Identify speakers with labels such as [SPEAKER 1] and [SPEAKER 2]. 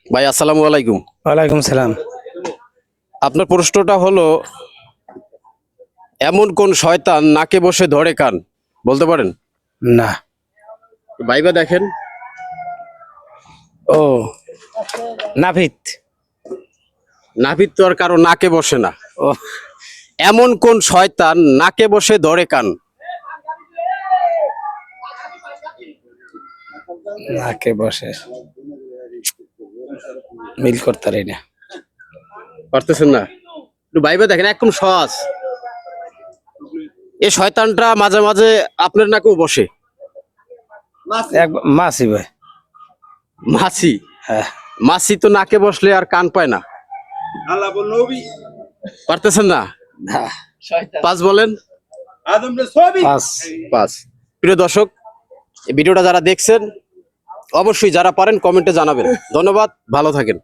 [SPEAKER 1] ভাই আসসালামু আলাইকুম।
[SPEAKER 2] ওয়ালাইকুম সালাম।
[SPEAKER 1] আপনার প্রশ্নটা হলো, এমন কোন শয়তান নাকে বসে ধরে কান? বলতে পারেন?
[SPEAKER 2] না।
[SPEAKER 1] ভাইবা দেখেন।
[SPEAKER 2] ও নাভিদ।
[SPEAKER 1] নাভিদ তো আর কারো নাকে বসে না।
[SPEAKER 2] ও
[SPEAKER 1] এমন কোন শয়তান নাকে বসে ধরে কান?
[SPEAKER 2] নাকে বসে মিল করতে পারি না।
[SPEAKER 1] পারতেছেন না? একটু ভাইবা দেখেন, একদম সহজ। এই শয়তানটা মাঝে মাঝে আপনার নাকেও বসে।
[SPEAKER 2] এক মাসি ভাই।
[SPEAKER 1] মাছি?
[SPEAKER 2] হ্যাঁ।
[SPEAKER 1] মাছি তো নাকে বসলে আর কান পায় না। পারতেছেন না? পাঁচ বলেন।
[SPEAKER 2] পাঁচ।
[SPEAKER 1] পাঁচ। প্রিয় দর্শক, এই ভিডিওটা যারা দেখছেন অবশ্যই যারা পারেন কমেন্টে জানাবেন। ধন্যবাদ, ভালো থাকেন।